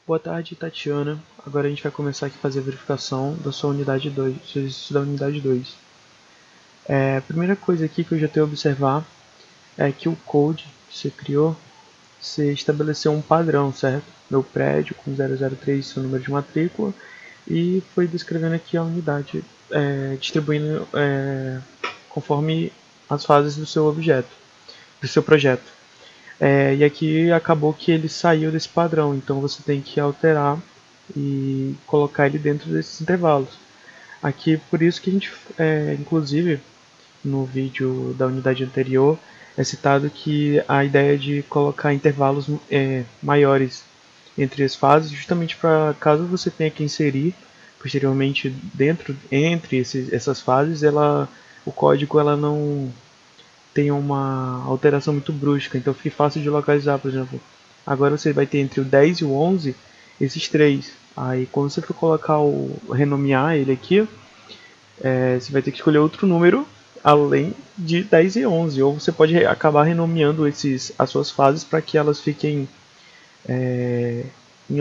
Boa tarde, Tatiana. Agora a gente vai começar aqui a fazer a verificação da sua unidade 2, do seu exercício da unidade 2. A primeira coisa aqui que eu já tenho a observar é que o code que você criou, você estabeleceu um padrão, certo? Meu prédio com 003 seu número de matrícula e foi descrevendo aqui a unidade, distribuindo conforme as fases do seu objeto, do seu projeto. E aqui acabou que ele saiu desse padrão, então você tem que alterar e colocar ele dentro desses intervalos. Aqui, por isso que a gente, inclusive, no vídeo da unidade anterior, é citado que a ideia de colocar intervalos maiores entre as fases, justamente para caso você tenha que inserir posteriormente entre essas fases, o código ela não tem uma alteração muito brusca, então fica fácil de localizar, por exemplo. Agora você vai ter entre o 10 e o 11 esses três. Aí quando você for colocar renomear ele aqui, você vai ter que escolher outro número além de 10 e 11. Ou você pode acabar renomeando as suas fases para que elas fiquem em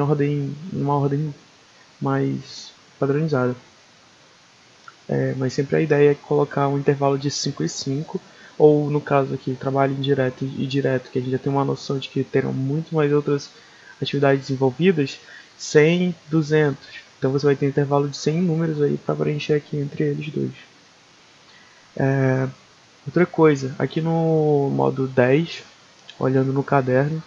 uma ordem mais padronizada. Mas sempre a ideia é colocar um intervalo de 5 e 5, ou no caso aqui, trabalho indireto e direto, que a gente já tem uma noção de que terão muito mais outras atividades envolvidas, 100, 200. Então você vai ter um intervalo de 100 números aí para preencher aqui entre eles dois. Outra coisa, aqui no modo 10, olhando no caderno,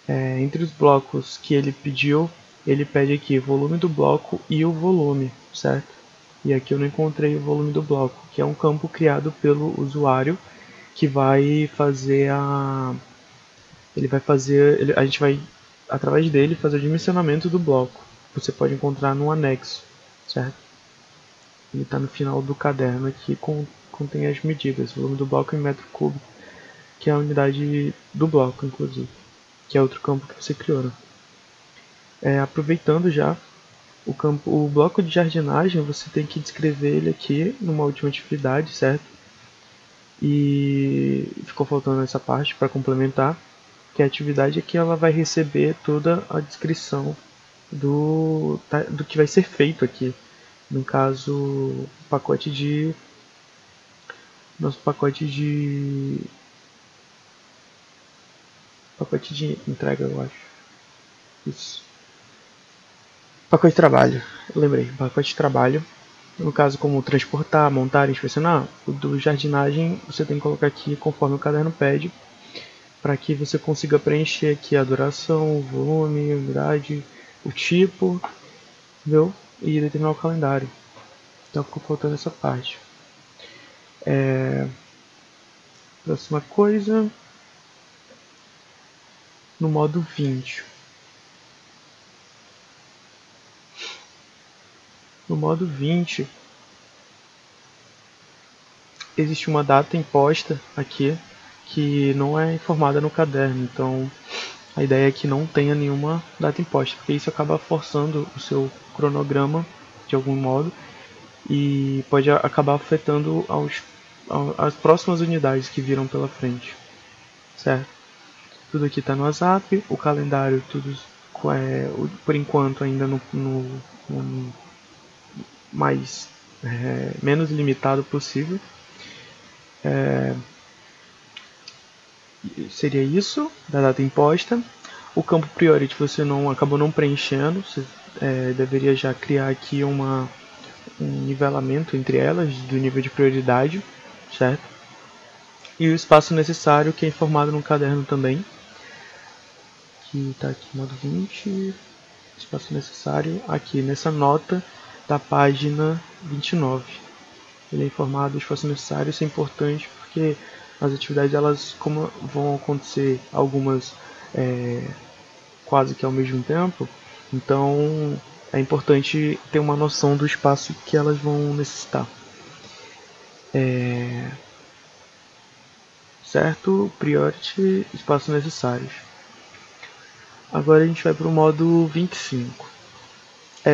entre os blocos que ele pediu, ele pede aqui volume do bloco e o volume, certo? E aqui eu não encontrei o volume do bloco, que é um campo criado pelo usuário que vai fazer a gente vai através dele fazer o dimensionamento do bloco. Você pode encontrar no anexo, certo? Ele está no final do caderno aqui, contém as medidas, volume do bloco em metro cúbico, que é a unidade do bloco, inclusive, que é outro campo que você criou, né? Aproveitando já o bloco de jardinagem, você tem que descrever ele aqui numa última atividade, certo? E ficou faltando essa parte para complementar, que a atividade é que ela vai receber toda a descrição do que vai ser feito aqui. No caso, nosso pacote de entrega, eu acho. Isso. Pacote de trabalho. Eu lembrei. Pacote de trabalho. No caso, como transportar, montar, inspecionar, o do jardinagem você tem que colocar aqui conforme o caderno pede, para que você consiga preencher aqui a duração, o volume, a unidade, o tipo, entendeu? E determinar o calendário. Então ficou faltando essa parte. Próxima coisa, no modo 20. No modo 20, existe uma data imposta aqui que não é informada no caderno, então a ideia é que não tenha nenhuma data imposta, porque isso acaba forçando o seu cronograma de algum modo e pode acabar afetando as próximas unidades que viram pela frente, certo? Tudo aqui está no WhatsApp, o calendário tudo por enquanto ainda no mais menos limitado possível. Seria isso da data imposta. O campo priority você acabou não preenchendo, você deveria já criar aqui um nivelamento entre elas do nível de prioridade, certo? E o espaço necessário, que é informado no caderno também, que está aqui modo 20, espaço necessário aqui nessa nota da página 29. Ele é informado do espaço necessário, isso é importante porque as atividades, elas como vão acontecer algumas quase que ao mesmo tempo, então é importante ter uma noção do espaço que elas vão necessitar. Certo? Priority, espaços necessários. Agora a gente vai para o modo 25.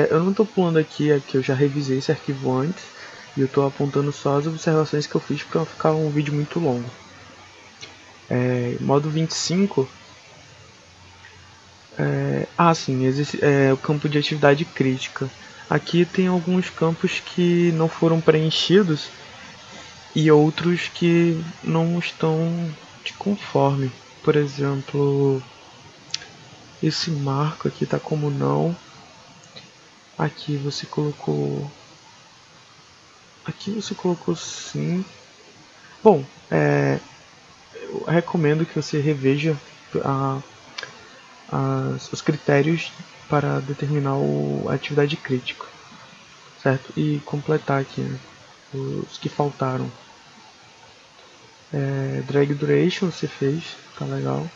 Eu não estou pulando aqui, é que eu já revisei esse arquivo antes e eu estou apontando só as observações que eu fiz para não ficar um vídeo muito longo. Modo 25, Sim, existe o campo de atividade crítica. Aqui tem alguns campos que não foram preenchidos e outros que não estão de conforme. Por exemplo, esse marco aqui está como não. Aqui você colocou. Aqui você colocou sim. Bom, eu recomendo que você reveja os critérios para determinar a atividade crítica, certo? E completar aqui, né, os que faltaram. Drag duration você fez, tá legal.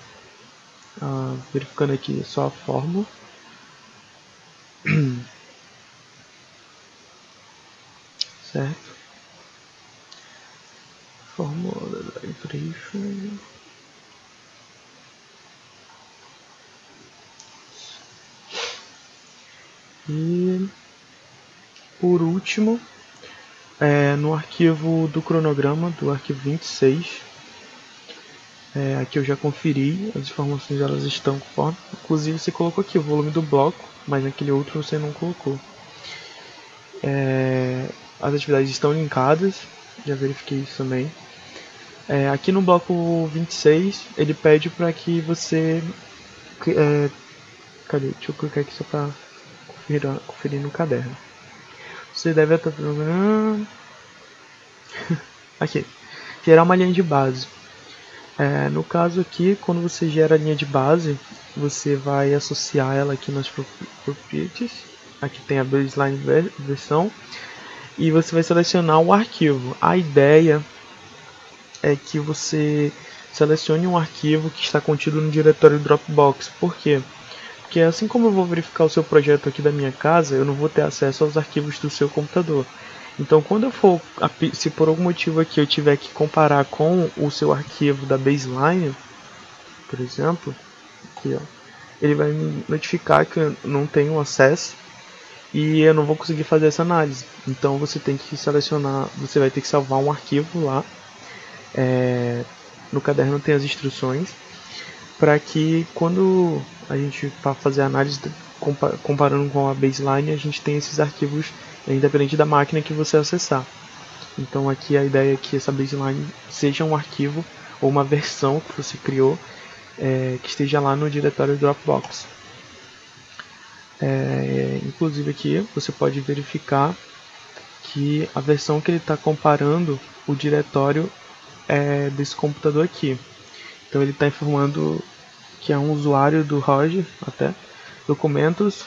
Verificando aqui só a fórmula. Certo? Fórmula da drag duration. E por último, no arquivo do cronograma, do arquivo 26, aqui eu já conferi, as informações elas estão conforme. Inclusive você colocou aqui o volume do bloco, mas naquele outro você não colocou. As atividades estão linkadas, já verifiquei isso também. Aqui no bloco 26, ele pede para que você... cadê? Deixa eu clicar aqui só para conferir no caderno. Você deve estar programando... aqui, gerar uma linha de base. No caso aqui, quando você gera a linha de base, você vai associar ela aqui nas properties. Aqui tem a baseline versão. E você vai selecionar um arquivo. A ideia é que você selecione um arquivo que está contido no diretório Dropbox. Por quê? Porque assim como eu vou verificar o seu projeto aqui da minha casa, eu não vou ter acesso aos arquivos do seu computador. Então, quando eu for, se por algum motivo aqui eu tiver que comparar com o seu arquivo da baseline, por exemplo, aqui, ó, ele vai me notificar que eu não tenho acesso e eu não vou conseguir fazer essa análise. Então, você tem que selecionar, você vai ter que salvar um arquivo lá. No caderno tem as instruções para que quando a gente for fazer a análise comparando com a baseline, a gente tem esses arquivos independente da máquina que você acessar. Então aqui a ideia é que essa baseline seja um arquivo ou uma versão que você criou que esteja lá no diretório Dropbox. Inclusive aqui você pode verificar que a versão que ele está comparando o diretório é desse computador aqui. Então ele está informando que é um usuário do Roger, até documentos,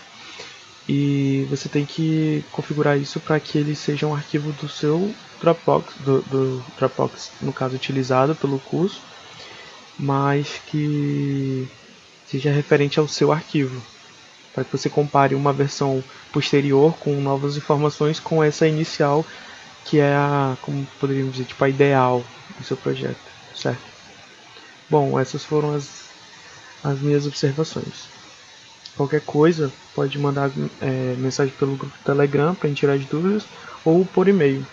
e você tem que configurar isso para que ele seja um arquivo do seu Dropbox, do Dropbox, no caso utilizado pelo curso, mas que seja referente ao seu arquivo, para que você compare uma versão posterior com novas informações com essa inicial, que é a, como poderíamos dizer, tipo a ideal do seu projeto, certo? Bom, essas foram as minhas observações. Qualquer coisa, pode mandar mensagem pelo grupo do Telegram para tirar as dúvidas ou por e-mail.